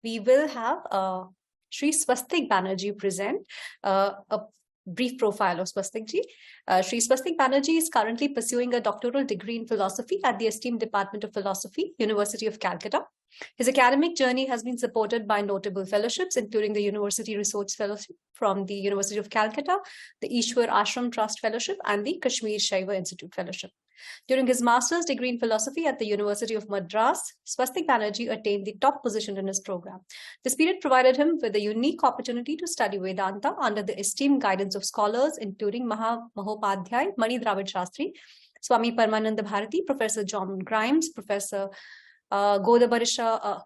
we will have Shri Swastik Bannerjee present a brief profile of Swastik ji. Shri Swastik Bannerjee is currently pursuing a doctoral degree in philosophy at the esteemed Department of Philosophy, University of Calcutta. His academic journey has been supported by notable fellowships, including the University Research Fellowship from the University of Calcutta, the Ishwar Ashram Trust Fellowship, and the Kashmir Shaivism Institute Fellowship. During his master's degree in philosophy at the University of Madras, Swastik Bannerjee attained the top position in his program. This period provided him with a unique opportunity to study Vedanta under the esteemed guidance of scholars, including Mahopadhyay, Mani Dravid Shastri, Swami Paramananda Bharati, Professor John Grimes, Professor Godabarisha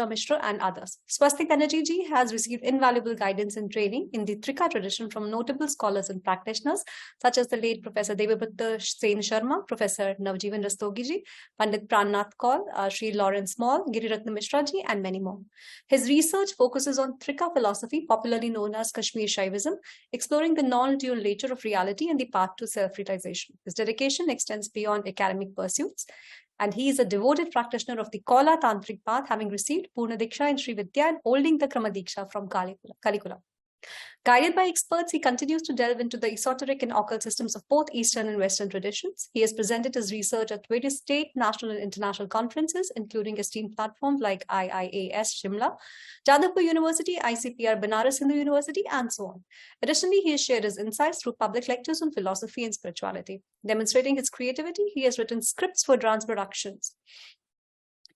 Mishra, and others. Swastik Bannerjee ji has received invaluable guidance and training in the Trika tradition from notable scholars and practitioners, such as the late Professor Devabrata Sen Sharma, Professor Navjeevan Rastogi ji, Pandit Prannath Kaul, Shri Lawrence Mall, Giriratna Mishra ji, and many more. His research focuses on Trika philosophy, popularly known as Kashmir Shaivism, exploring the non-dual nature of reality and the path to self-realization. His dedication extends beyond academic pursuits, and he is a devoted practitioner of the Kaula Tantric path, having received Purna Diksha in Sri Vidya and holding the Krama Diksha from Kalikula. Guided by experts, he continues to delve into the esoteric and occult systems of both Eastern and Western traditions. He has presented his research at various state, national, and international conferences, including esteemed platforms like IIAS Shimla, Jadavpur University, ICPR Banaras Hindu University, and so on. Additionally, he has shared his insights through public lectures on philosophy and spirituality. Demonstrating his creativity, he has written scripts for dance productions,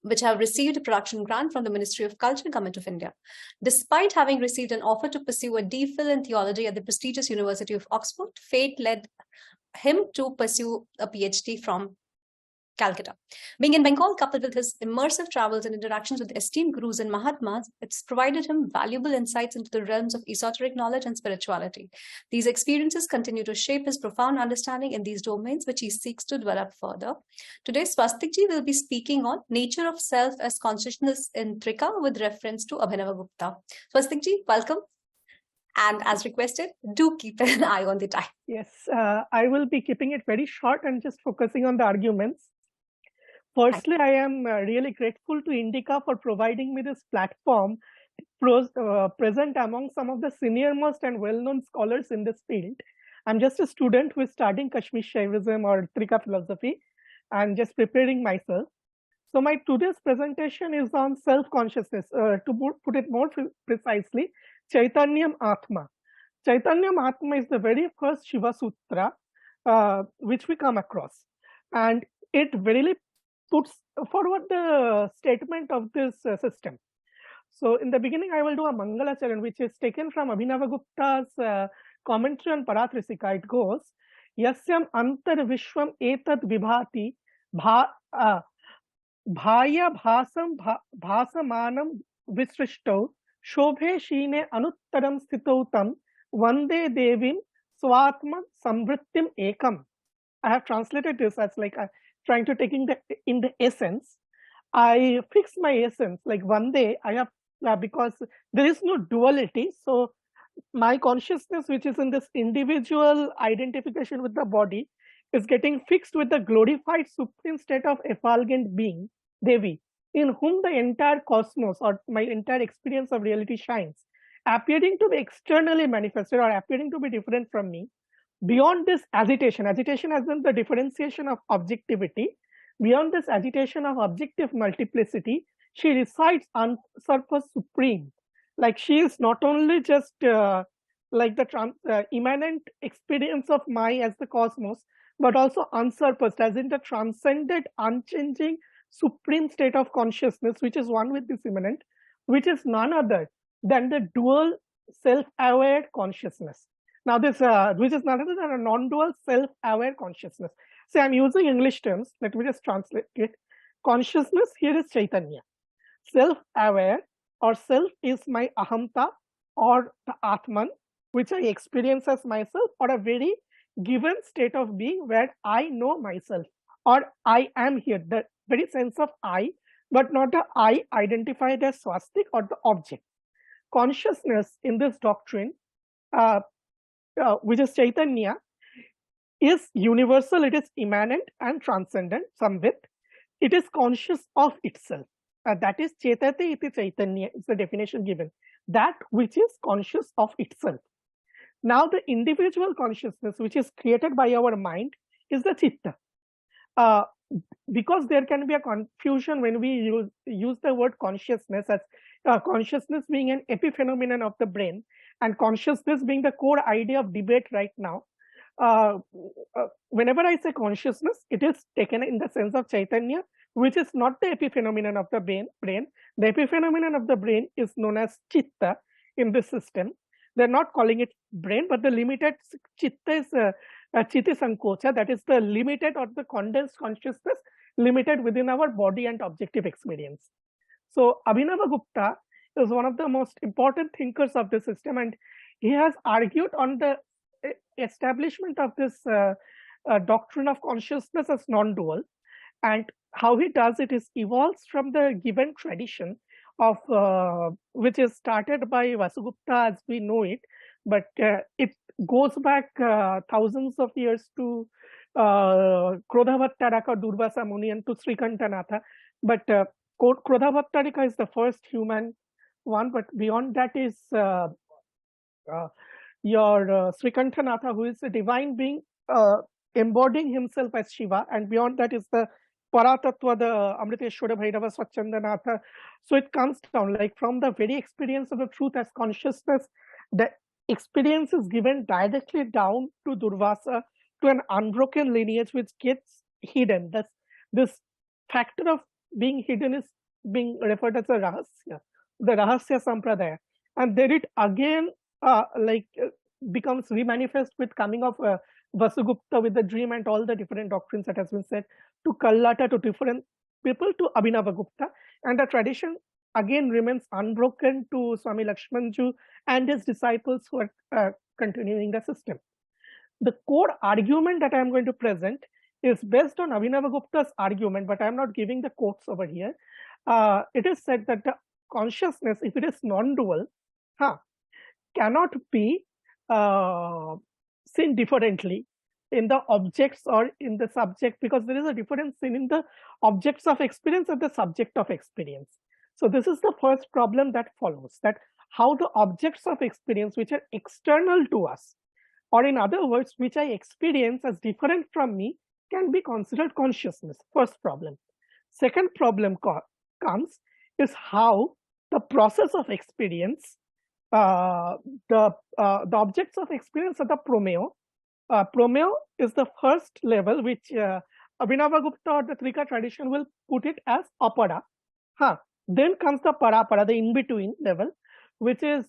which have received a production grant from the Ministry of Culture, Government of India. Despite having received an offer to pursue a DPhil in theology at the prestigious University of Oxford, fate led him to pursue a PhD from Calcutta. Being in Bengal, coupled with his immersive travels and interactions with esteemed gurus and Mahatmas, it's provided him valuable insights into the realms of esoteric knowledge and spirituality. These experiences continue to shape his profound understanding in these domains, which he seeks to develop further. Today, Swastik ji will be speaking on nature of self as consciousness in Trika with reference to Abhinavagupta. Swastik ji, welcome. And as requested, do keep an eye on the time. Yes, I will be keeping it very short and just focusing on the arguments. Firstly, I am really grateful to INDICA for providing me this platform present among some of the senior-most and well-known scholars in this field. I'm just a student who is studying Kashmir Shaivism or Trika philosophy and just preparing myself. So my today's presentation is on self-consciousness. To put it more precisely, Chaitanyam Atma. Chaitanyam Atma is the very first Shiva Sutra which we come across. And it really puts forward the statement of this system. So in the beginning, I will do a Mangalacharan, which is taken from Abhinavagupta's commentary on Paratrisika. It goes, Yasyam antar vishwam etad vibhati bhaya bhasam bhasamanam visrishto shobhe shine anuttaram stitautam vande devim swatma samvrittim ekam. I have translated this as like trying to take in the essence. I fix my essence like one day I have because there is no duality. So my consciousness, which is in this individual identification with the body, is getting fixed with the glorified supreme state of effulgent being, Devi, in whom the entire cosmos or my entire experience of reality shines, appearing to be externally manifested or appearing to be different from me. Beyond this agitation has been the differentiation of objectivity. Beyond this agitation of objective multiplicity, she resides unsurpassed supreme. Like she is not only just like the immanent experience of my as the cosmos, but also unsurpassed, as in the transcended, unchanging, supreme state of consciousness, which is one with this immanent, which is none other than the dual self-aware consciousness. Now, this which is none other than a non-dual self-aware consciousness. So I'm using English terms. Let me just translate it. Consciousness here is Chaitanya. Self-aware or self is my ahamta or the Atman, which I experience as myself, or a very given state of being where I know myself or I am here. The very sense of I, but not the I identified as swastik or the object. Consciousness in this doctrine, which is Chaitanya, is universal, it is immanent and transcendent, somewhat. It is conscious of itself. that is Chetate iti Chaitanya, is the definition given. That which is conscious of itself. Now, the individual consciousness which is created by our mind is the Chitta. Because there can be a confusion when we use the word consciousness as consciousness being an epiphenomenon of the brain, and consciousness being the core idea of debate right now. Whenever I say consciousness, it is taken in the sense of Chaitanya, which is not the epiphenomenon of the brain. The epiphenomenon of the brain is known as Chitta in this system. They're not calling it brain, but the limited Chitta is Chitti Sankocha, that is the limited or the condensed consciousness limited within our body and objective experience. So Abhinavagupta is one of the most important thinkers of the system, and he has argued on the establishment of this doctrine of consciousness as non-dual. And how he does it is evolves from the given tradition of which is started by Vasugupta as we know it, but it goes back thousands of years to Krodhavattaraka Durvasa Muni and to Srikantanatha. But Krodhavattarika is the first human one, but beyond that is your Srikantanatha, who is a divine being embodying himself as Shiva, and beyond that is the Paratattva, the Amriteshwara Bhairava Swachandanatha. So it comes down like from the very experience of the truth as consciousness, the experience is given directly down to Durvasa, to an unbroken lineage which gets hidden. This factor of being hidden is being referred as a rahasya, the rahasya sampradaya. And then it again becomes remanifest with coming of Vasugupta with the dream and all the different doctrines that has been said, to Kallata, to different people, to Abhinavagupta. And the tradition again remains unbroken to Swami Lakshmanju and his disciples who are continuing the system. The core argument that I am going to present is based on Abhinavagupta's argument, but I am not giving the quotes over here. It is said that the consciousness, if it is non-dual, cannot be seen differently in the objects or in the subject, because there is a difference in the objects of experience and the subject of experience. So this is the first problem that follows, that how the objects of experience which are external to us, or in other words, which I experience as different from me, can be considered consciousness. First problem. Second problem comes is how the process of experience, the objects of experience are the promeo. Promeo is the first level which Abhinavagupta or the Trika tradition will put it as apara. Then comes the parapara, the in-between level, which is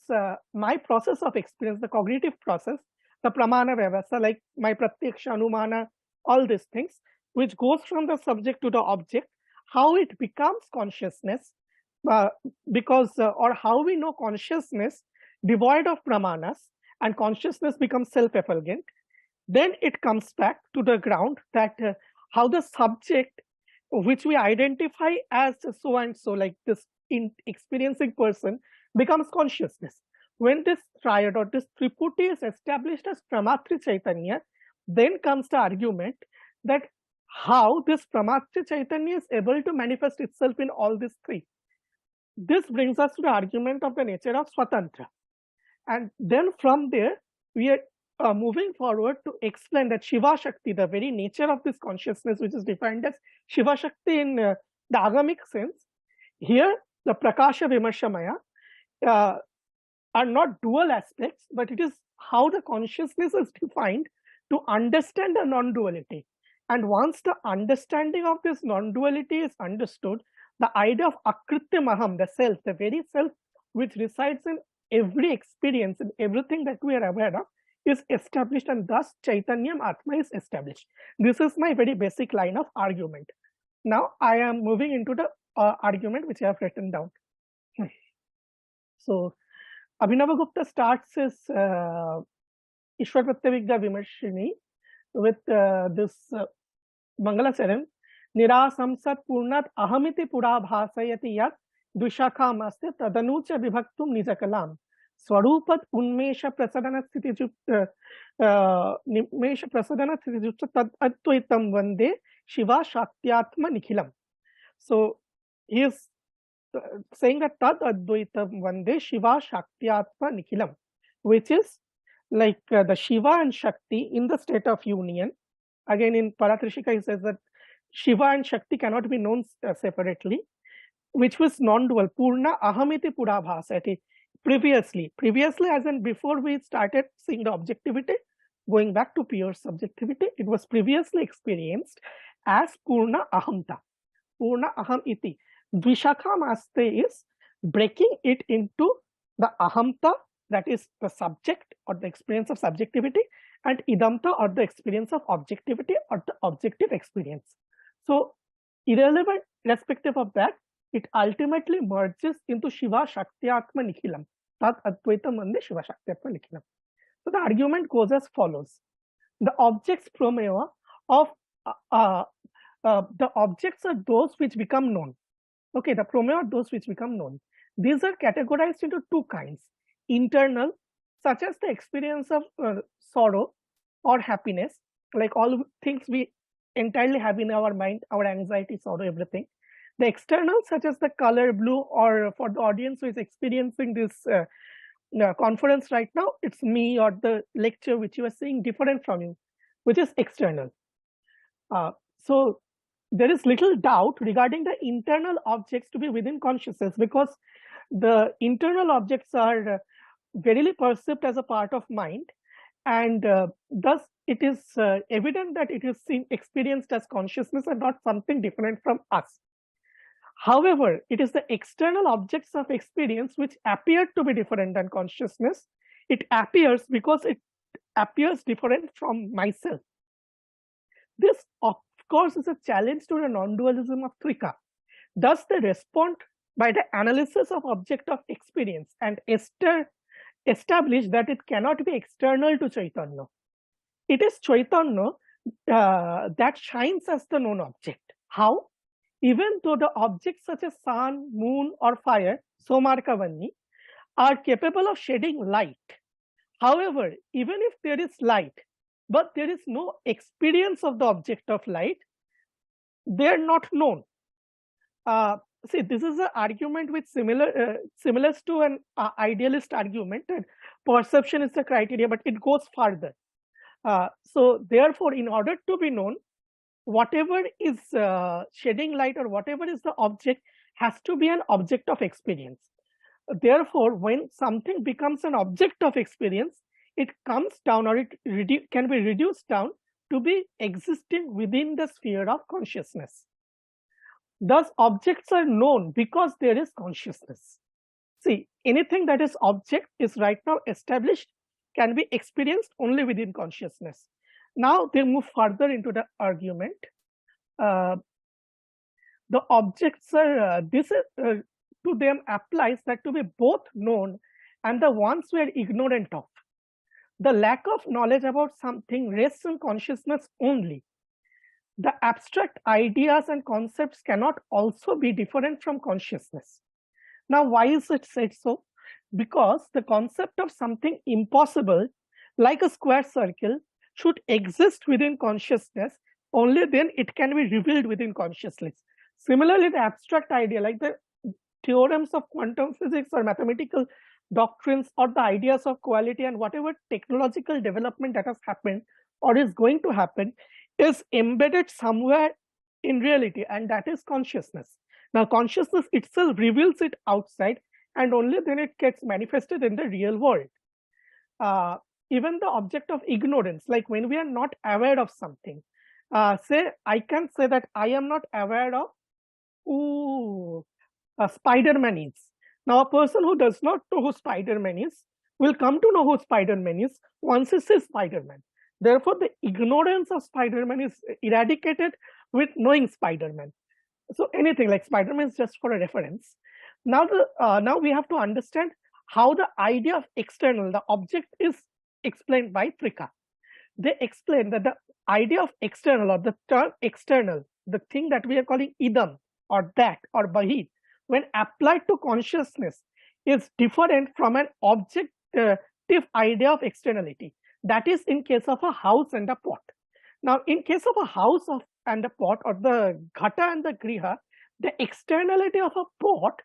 my process of experience, the cognitive process, the pramana vyavastha, like my pratyaksha, anumana, all these things, which goes from the subject to the object, how it becomes consciousness, or how we know consciousness devoid of pramanas, and consciousness becomes self-effulgent. Then it comes back to the ground that how the subject, which we identify as so and so, like this experiencing person, becomes consciousness. When this triad or this triputi is established as Pramatri Chaitanya, then comes the argument that how this Pramatri Chaitanya is able to manifest itself in all these three. This brings us to the argument of the nature of Swatantra. And then from there, we are moving forward to explain that Shiva Shakti, the very nature of this consciousness, which is defined as Shiva Shakti in the agamic sense, here the Prakasha Vimarshamaya are not dual aspects, but it is how the consciousness is defined to understand the non-duality. And once the understanding of this non-duality is understood, the idea of Akrityamaham, the self, the very self which resides in every experience, in everything that we are aware of, is established, and thus Chaitanyam Atma is established. This is my very basic line of argument. Now I am moving into the argument which I have written down. So Abhinavagupta starts his Ishwar Pratyavijna Vimarshini with this Mangala Charan, Nirasam Sat Purnat Ahamiti Pura Bhasayati Yat Dvishakam Aste Tadanucha Vibhaktum Nijakalam Swarupat Unmesha Prasadana Nimesha Prasadana Sthitijupta Tad Advaitam Vande Shiva Shaktiyatma Nikhilam. So he is saying that Tad Advaitam Vande Shiva Shaktyatma Nikhilam, which is like the Shiva and Shakti in the state of union. Again, in Paratrishika, he says that Shiva and Shakti cannot be known separately, which was non-dual. Purna Ahamiti Purabhasati. Previously as in before we started seeing the objectivity, going back to pure subjectivity, it was previously experienced as Purna Ahamta. Purna Aham iti. Dvishakha Maste is breaking it into the Ahamta, that is the subject or the experience of subjectivity, and Idamta, or the experience of objectivity or the objective experience. So, irrespective of that, it ultimately merges into Shiva Shaktyatma Nikhilam. Tat Advaitam Vande Shiva Shaktyatma Nikhilam. So the argument goes as follows. The objects promeva of the objects are those which become known. Okay, the promeva are those which become known. These are categorized into two kinds. Internal, such as the experience of sorrow or happiness, like all things we entirely have in our mind, our anxiety, sorrow, everything. The external, such as the color blue, or for the audience who is experiencing this conference right now, it's me or the lecture which you are seeing different from you, which is external. So there is little doubt regarding the internal objects to be within consciousness, because the internal objects are verily perceived as a part of mind, and thus it is evident that it is experienced as consciousness and not something different from us. However, it is the external objects of experience which appear to be different than consciousness. It appears because it appears different from myself. This, of course, is a challenge to the non-dualism of Trika. Thus, they respond by the analysis of object of experience and establish that it cannot be external to Chaitanya. It is Chaitanya that shines as the known object. How? Even though the objects such as sun, moon, or fire, Somarkavani, are capable of shedding light. However, even if there is light, but there is no experience of the object of light, they are not known. See, this is an argument which similar to an idealist argument that perception is the criteria, but it goes further. So therefore, in order to be known, whatever is shedding light or whatever is the object has to be an object of experience. Therefore, when something becomes an object of experience, it comes down, or it can be reduced down to be existing within the sphere of consciousness. Thus, objects are known because there is consciousness. See, anything that is object is right now established, can be experienced only within consciousness. Now they move further into the argument. The objects are, to them applies that to be both known and the ones we are ignorant of. The lack of knowledge about something rests in consciousness only. The abstract ideas and concepts cannot also be different from consciousness. Now, why is it said so? Because the concept of something impossible, like a square circle, should exist within consciousness, only then it can be revealed within consciousness. Similarly, the abstract idea, like the theorems of quantum physics or mathematical doctrines or the ideas of quality and whatever technological development that has happened or is going to happen, is embedded somewhere in reality, and that is consciousness. Now, consciousness itself reveals it outside, and only then it gets manifested in the real world. Even the object of ignorance, like when we are not aware of something, say I can say that I am not aware of who Spider-Man is. Now, a person who does not know who Spider-Man is will come to know who Spider-Man is once he sees Spider-Man. Therefore, the ignorance of Spider-Man is eradicated with knowing Spider-Man. So anything like Spider-Man is just for a reference. Now, now we have to understand how the idea of external, the object, is explained by Trika. They explain that the idea of external, or the term external, the thing that we are calling idam or that or bahit, when applied to consciousness, is different from an objective idea of externality. That is in case of a house and a pot. Now, in case of a house and a pot, or the ghata and the griha, the externality of a pot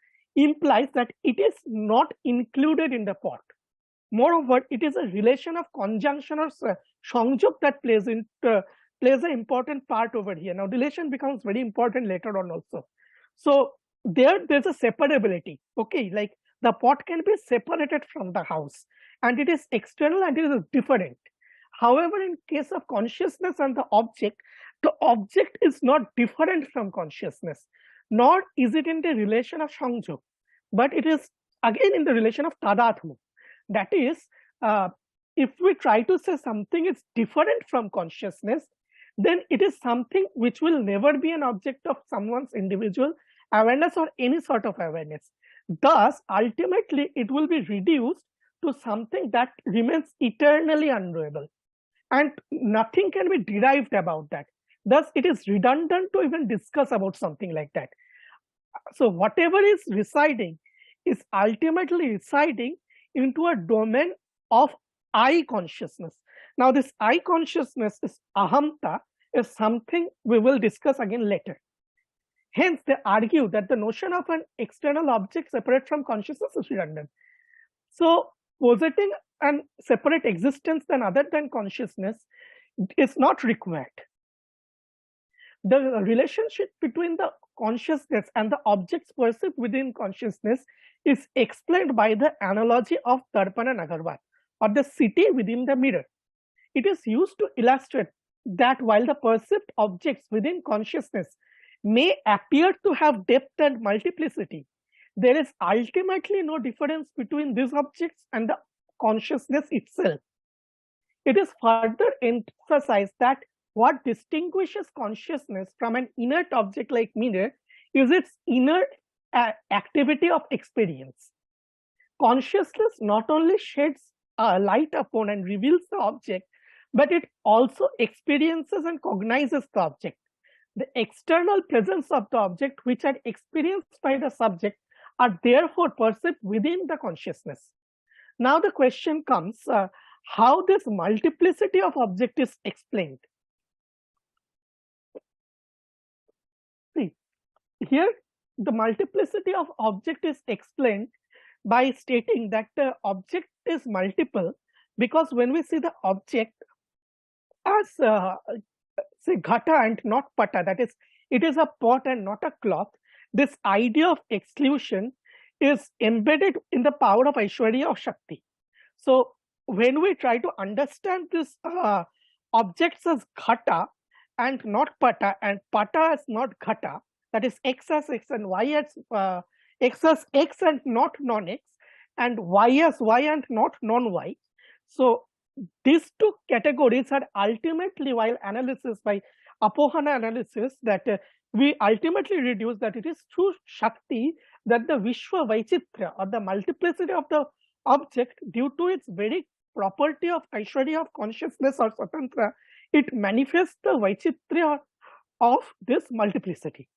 implies that it is not included in the pot. Moreover, it is a relation of conjunction or songjok that plays an important part over here. Now, relation becomes very important later on also. So there's a separability. Okay, like the pot can be separated from the house, and it is external and it is different. However, in case of consciousness and the object is not different from consciousness, nor is it in the relation of songjok, but it is again in the relation of tadatma. That is, if we try to say something is different from consciousness, then it is something which will never be an object of someone's individual awareness or any sort of awareness. Thus, ultimately, it will be reduced to something that remains eternally unknowable, and nothing can be derived about that. Thus, it is redundant to even discuss about something like that. So whatever is residing is ultimately residing into a domain of I consciousness. Now, this I consciousness is ahamta, is something we will discuss again later. Hence, they argue that the notion of an external object separate from consciousness is redundant. So, positing an separate existence than other than consciousness is not required. The relationship between the consciousness and the objects perceived within consciousness is explained by the analogy of Darpana Nagarvat, or the city within the mirror. It is used to illustrate that while the perceived objects within consciousness may appear to have depth and multiplicity, there is ultimately no difference between these objects and the consciousness itself. It is further emphasized that what distinguishes consciousness from an inert object like mirror is its inner activity of experience. Consciousness not only sheds light upon and reveals the object, but it also experiences and cognizes the object. The external presence of the object, which are experienced by the subject, are therefore perceived within the consciousness. Now the question comes, how this multiplicity of object is explained? See, here the multiplicity of object is explained by stating that the object is multiple, because when we see the object as say ghata and not pata, that is, it is a pot and not a cloth, this idea of exclusion is embedded in the power of Aishwarya or Shakti. So when we try to understand this objects as ghata and not pata, and pata as not ghata, that is x as x and y as x as x and not non-x, and y as y and not non-y. So these two categories are ultimately, while analysis by Apohana analysis, that we ultimately reduce that it is through Shakti that the Vishwa Vaichitra, or the multiplicity of the object, due to its very property of Aishwarya of consciousness or Swatantra, it manifests the Vaichitra of this multiplicity.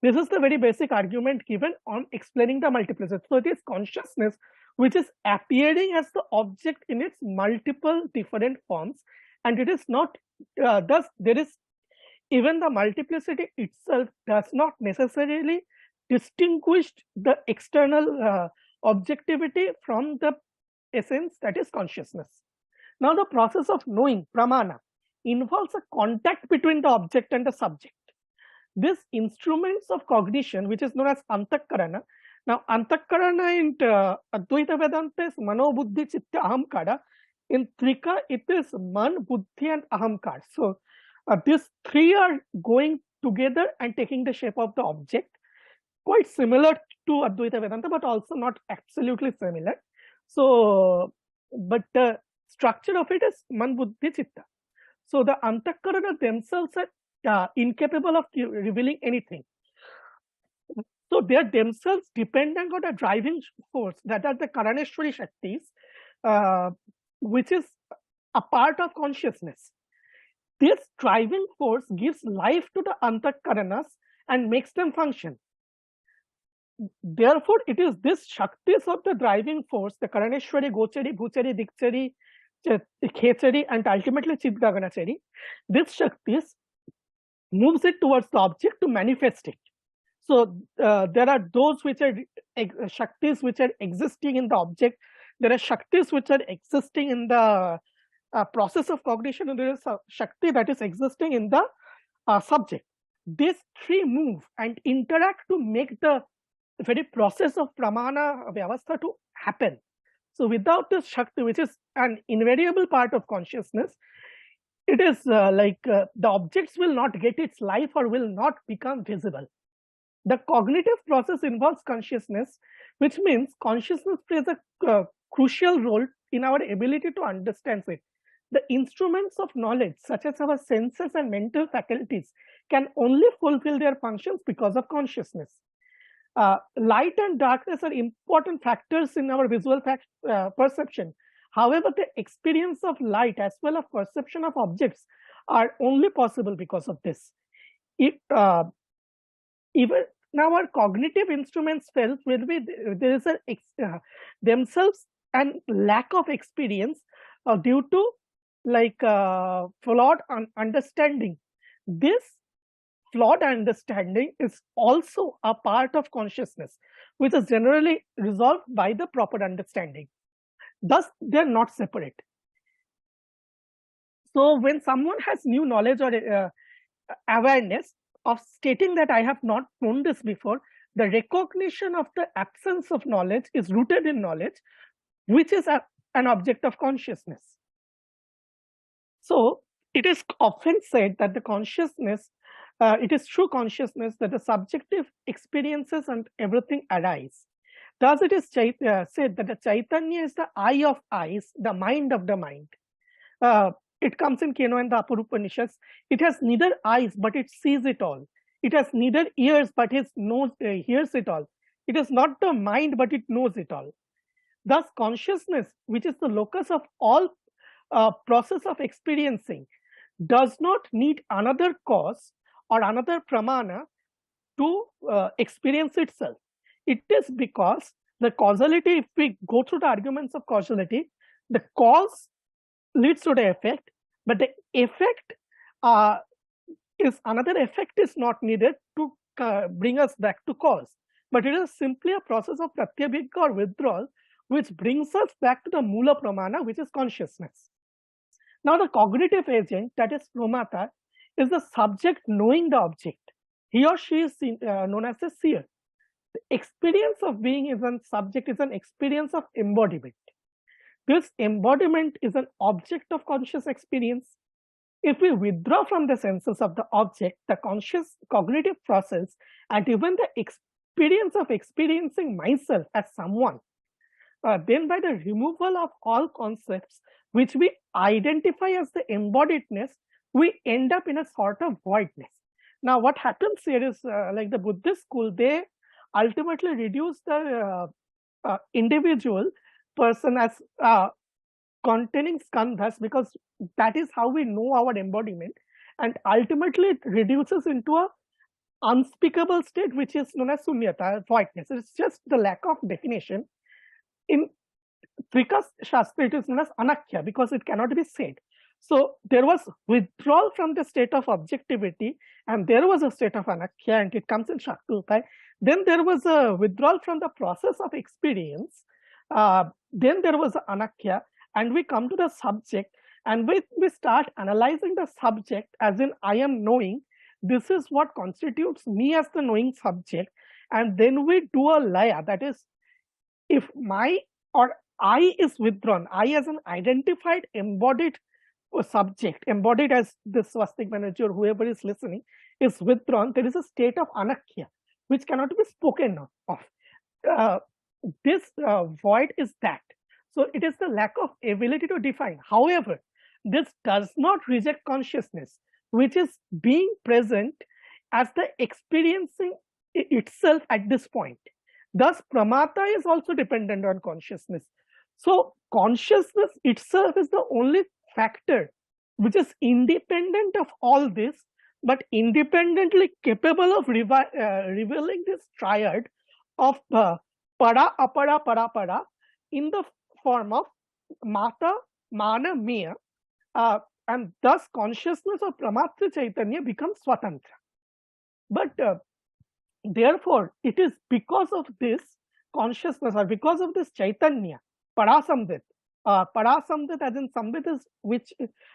This is the very basic argument given on explaining the multiplicity. So it is consciousness which is appearing as the object in its multiple different forms, and it is not, thus there is, even the multiplicity itself does not necessarily distinguish the external objectivity from the essence, that is consciousness. Now the process of knowing, pramana, involves a contact between the object and the subject. These instruments of cognition, which is known as antakarana. Now, antakarana in Advaita Vedanta is mano, buddhi, chitta, ahamkara. In Trika, it is man, buddhi, and ahamkar. So, these three are going together and taking the shape of the object, quite similar to Advaita Vedanta, but also not absolutely similar. So, but the structure of it is man, buddhi, chitta. So, the antakarana themselves are incapable of revealing anything. So they are themselves dependent on a driving force, that are the Karaneshwari Shaktis, which is a part of consciousness. This driving force gives life to the Antakaranas and makes them function. Therefore, it is this Shaktis of the driving force, the Karaneshwari, Gochari, Bhuchari, Dikchari, Khechari, and ultimately Chidgaganachari, this Shaktis moves it towards the object to manifest it. So there are those which are Shaktis which are existing in the object. There are Shaktis which are existing in the process of cognition, and there is a Shakti that is existing in the subject. These three move and interact to make the very process of pramana vyavastha to happen. So without this Shakti, which is an invariable part of consciousness, it is the objects will not get its life or will not become visible. The cognitive process involves consciousness, which means consciousness plays a crucial role in our ability to understand it. The instruments of knowledge, such as our senses and mental faculties, can only fulfill their functions because of consciousness. Light and darkness are important factors in our visual perception. However, the experience of light as well as perception of objects are only possible because of this. Even now, our cognitive instruments fail when there is themselves and lack of experience due to flawed understanding. This flawed understanding is also a part of consciousness, which is generally resolved by the proper understanding. Thus, they are not separate. So when someone has new knowledge or awareness of stating that I have not known this before, the recognition of the absence of knowledge is rooted in knowledge, which is an object of consciousness. So it is often said that the consciousness, it is through consciousness that the subjective experiences and everything arise. Thus, it is said that the Chaitanya is the eye of eyes, the mind of the mind. It comes in Keno and the Upanishads. It has neither eyes, but it sees it all. It has neither ears, but it hears it all. It is not the mind, but it knows it all. Thus, consciousness, which is the locus of all process of experiencing, does not need another cause or another pramana to experience itself. It is because the causality, if we go through the arguments of causality, the cause leads to the effect, but the effect is not needed to bring us back to cause. But it is simply a process of pratyabhigya or withdrawal, which brings us back to the mula pramana, which is consciousness. Now, the cognitive agent, that is pramata, is the subject knowing the object. He or she is known as the seer. The experience of being is a subject is an experience of embodiment. This embodiment is an object of conscious experience. If we withdraw from the senses of the object, the conscious cognitive process, and even the experience of experiencing myself as someone, then by the removal of all concepts which we identify as the embodiedness, we end up in a sort of voidness. Now, what happens here is like the Buddhist school, they ultimately reduce the individual person as containing skandhas, because that is how we know our embodiment, and ultimately it reduces into a unspeakable state, which is known as sunyata, voidness. It's just the lack of definition. In Trika Shastra, it is known as anakhya because it cannot be said. So there was withdrawal from the state of objectivity, and there was a state of anakhya, and it comes in Shakti. Then there was a withdrawal from the process of experience. Then there was anakhya, and we come to the subject, and we start analyzing the subject as in I am knowing. This is what constitutes me as the knowing subject. And then we do a laya, that is, if my or I is withdrawn, I as an identified embodied subject, embodied as the Swastik Bannerjee or whoever is listening, is withdrawn, there is a state of anakhya, which cannot be spoken of. This void is that. So it is the lack of ability to define. However, this does not reject consciousness, which is being present as the experiencing itself at this point. Thus, pramata is also dependent on consciousness. So consciousness itself is the only factor which is independent of all this, but independently capable of revealing this triad of para, apara, para in the form of mata, mana, maya, and thus consciousness of pramatra chaitanya becomes swatantra. But Therefore, it is because of this consciousness or because of this Chaitanya, Parasamvit. Parasamvit as in Samvit is which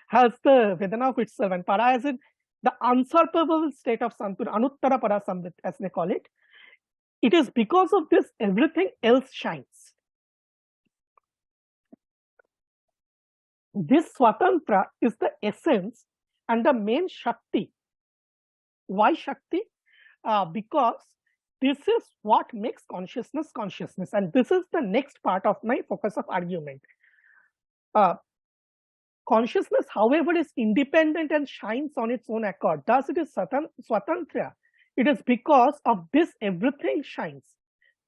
has the Vedana of itself, and Para as in the unsurpassable state of Santur, Anuttara Parasamvit as they call it. It is because of this everything else shines. This Swatantra is the essence and the main Shakti. Why Shakti? Because this is what makes consciousness consciousness, and this is the next part of my focus of argument. Consciousness, however, is independent and shines on its own accord. Thus, it is Swatantra. It is because of this everything shines.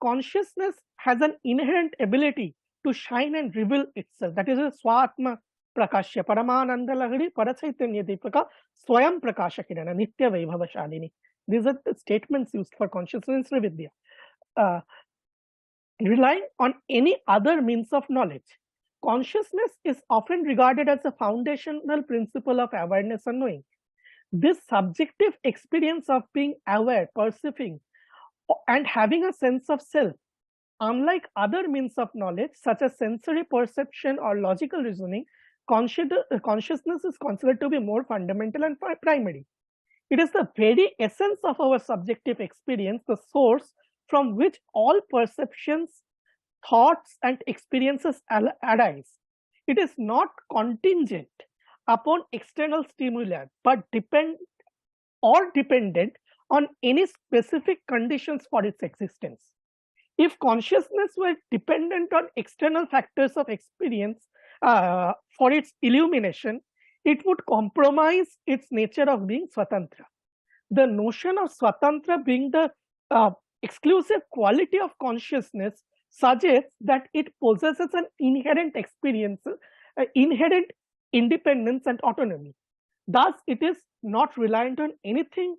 Consciousness has an inherent ability to shine and reveal itself. That is a Swatma Prakashya, Paramananda Lahari, Parachaitanya Deepaka, Swayam Prakashakirana, Nitya Vaibhava Shalini. These are the statements used for consciousness Vidya. Relying on any other means of knowledge, consciousness is often regarded as a foundational principle of awareness and knowing. This subjective experience of being aware, perceiving, and having a sense of self, unlike other means of knowledge such as sensory perception or logical reasoning, consciousness is considered to be more fundamental and primary. It is the very essence of our subjective experience, the source from which all perceptions, thoughts, and experiences arise. It is not contingent upon external stimuli, but dependent on any specific conditions for its existence. If consciousness were dependent on external factors of experience for its illumination, it would compromise its nature of being Swatantra. The notion of Swatantra being the exclusive quality of consciousness suggests that it possesses an inherent experience, inherent independence and autonomy. Thus, it is not reliant on anything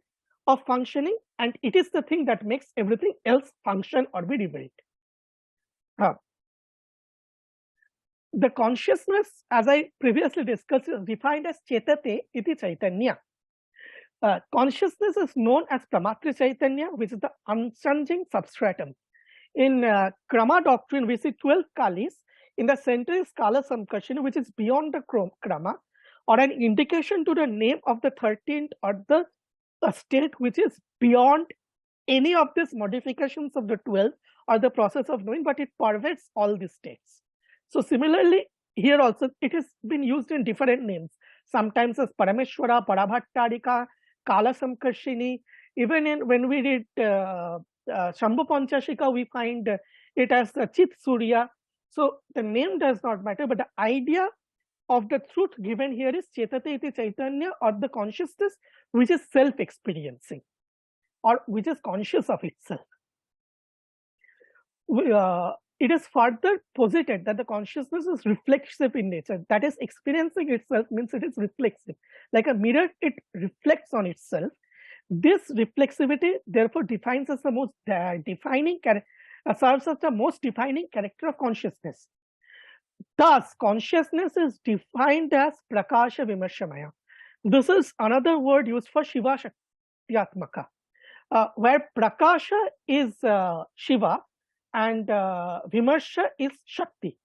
of functioning, and it is the thing that makes everything else function or be revealed. The consciousness, as I previously discussed, is defined as Chetate iti Chaitanya. Consciousness is known as Pramatri Chaitanya, which is the unchanging substratum. In Krama doctrine, we see 12 Kalis. In the center is Kala Samkarshini, which is beyond the Krama, or an indication to the name of the 13th or the state which is beyond any of these modifications of the 12 or the process of knowing, but it pervades all these states. So similarly, here also it has been used in different names, sometimes as Parameshwara, Parabhattarika, Kala Samkarshini. Even when we read Shambhu Panchashika, we find it as Chit Surya. So the name does not matter, but the idea of the truth given here is Chetate iti Chaitanya, or the consciousness which is self-experiencing or which is conscious of itself. It is further posited that the consciousness is reflexive in nature. That is, experiencing itself means it is reflexive. Like a mirror, it reflects on itself. This reflexivity, therefore, defines as the most serves as the most defining character of consciousness. Thus, consciousness is defined as Prakasha Vimarshamaya. This is another word used for Shiva Shaktiyatmaka, where Prakasha is Shiva and Vimarsha is Shakti.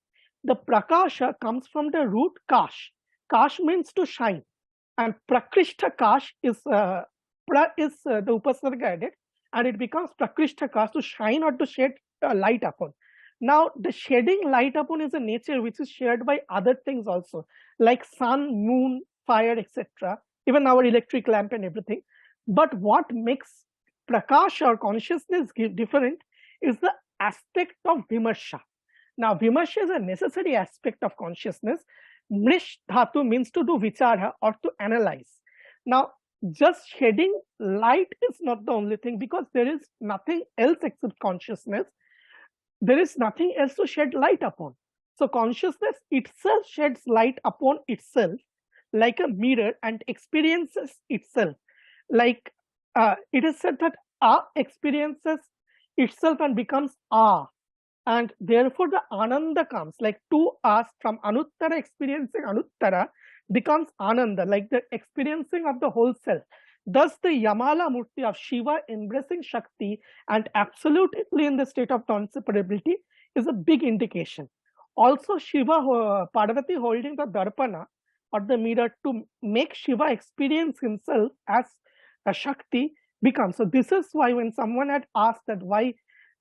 The Prakasha comes from the root Kash. Kash means to shine, and Prakrishta Kash is the Upasarga added, and it becomes Prakrishta Kash, to shine or to shed light upon. Now, the shedding light upon is a nature which is shared by other things also, like sun, moon, fire, etc., even our electric lamp and everything. But what makes Prakasha or consciousness different is the aspect of Vimarsha. Now, Vimarsha is a necessary aspect of consciousness. Mrish Dhatu means to do vichara or to analyze. Now, just shedding light is not the only thing, because there is nothing else except consciousness. There is nothing else to shed light upon. So consciousness itself sheds light upon itself like a mirror and experiences itself. Like it is said that experiences itself and becomes and therefore the Ananda comes, like to us from Anuttara experiencing Anuttara becomes Ananda, like the experiencing of the whole self. Thus, the Yamala Murti of Shiva embracing Shakti and absolutely in the state of non-separability is a big indication. Also, Parvati holding the Darpana or the mirror to make Shiva experience himself as a Shakti becomes. So, this is why when someone had asked that why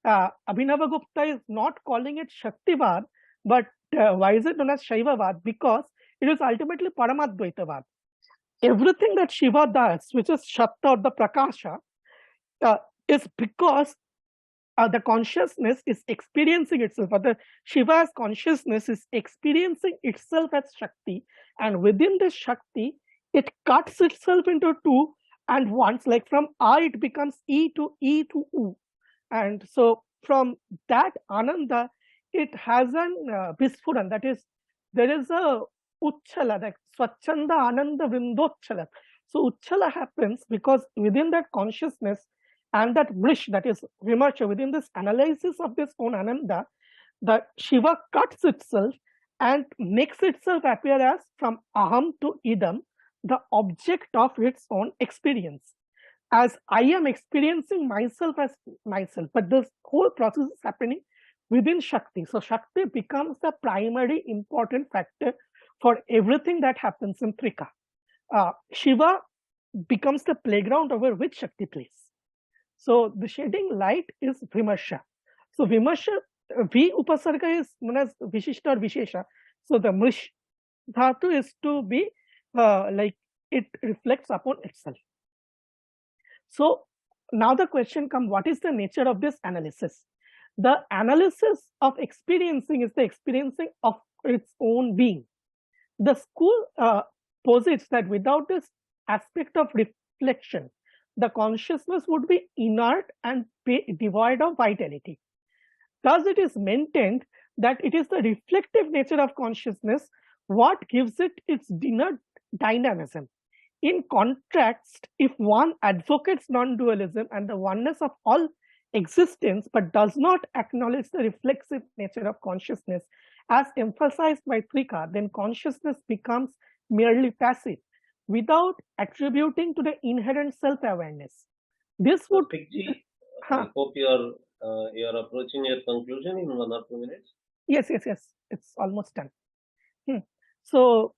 Abhinavagupta is not calling it Shaktivad, but why is it known as Shaivavad? Because it is ultimately Paramadvaitavad. Everything that Shiva does, which is Shatta or the Prakasha, is because the consciousness is experiencing itself, or the Shiva's consciousness is experiencing itself as Shakti, and within this Shakti, it cuts itself into two, and once, like from A, it becomes E to U. And so from that Ananda, it has an Visfuran, that is, there is a Uchchala, like Swachanda Ananda Vrindocchala. So Uchchala happens because within that consciousness and that bliss, that is Vimarsha, within this analysis of this own Ananda, the Shiva cuts itself and makes itself appear as from Aham to Idam, the object of its own experience. As I am experiencing myself as myself, but this whole process is happening within Shakti. So Shakti becomes the primary important factor for everything that happens in Trika. Shiva becomes the playground over which Shakti plays. So the shedding light is Vimarsha. So Vimarsha, V Upasarga is known as Vishishta or Vishesha. So the Mrish Dhatu is to be like it reflects upon itself. So now the question comes, what is the nature of this analysis? The analysis of experiencing is the experiencing of its own being. The school posits that without this aspect of reflection, the consciousness would be inert and devoid of vitality. Thus, it is maintained that it is the reflective nature of consciousness what gives it its inner dynamism. In contrast, if one advocates non-dualism and the oneness of all existence, but does not acknowledge the reflexive nature of consciousness as emphasized by Trika, then consciousness becomes merely passive, without attributing to the inherent self-awareness. This would... I hope you're approaching your conclusion in 1 or 2 minutes. Yes. It's almost done. So,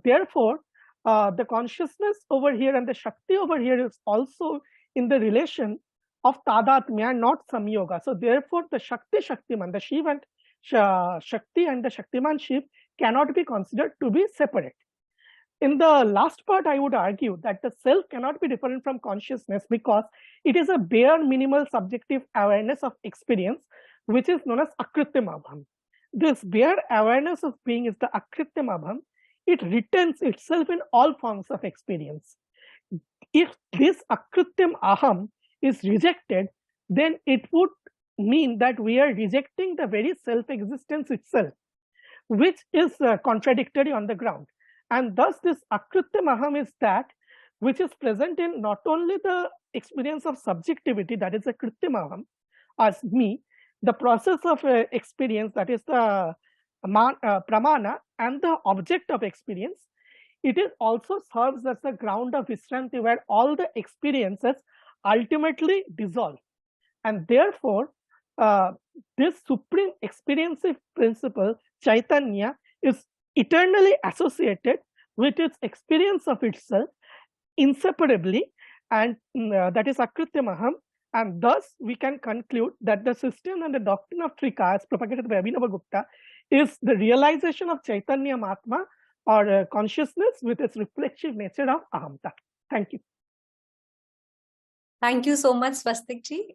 therefore, the consciousness over here and the Shakti over here is also in the relation of Tadatmya, not Samyoga. So therefore, the Shaktiman, the Shiv and Shakti and the Shaktiman Shiv cannot be considered to be separate. In the last part, I would argue that the self cannot be different from consciousness because it is a bare minimal subjective awareness of experience, which is known as Akrityamabham. This bare awareness of being is the Akrityamabham. It retains itself in all forms of experience. If this Akrityam Aham is rejected, then it would mean that we are rejecting the very self-existence itself, which is contradictory on the ground. And thus this Akrityam Aham is that which is present in not only the experience of subjectivity, that is a Krityam Aham, as me, the process of experience, that is the pramana, and the object of experience. It is also serves as the ground of Vishranti, where all the experiences ultimately dissolve. And therefore, this supreme experiensive principle, Chaitanya, is eternally associated with its experience of itself inseparably, and that is Akrityamaham. And thus, we can conclude that the system and the doctrine of Trika, as propagated by Abhinavagupta, is the realization of Chaitanya Mahatma, or consciousness with its reflexive nature of Ahamta. Thank you. Thank you so much, Swastik ji.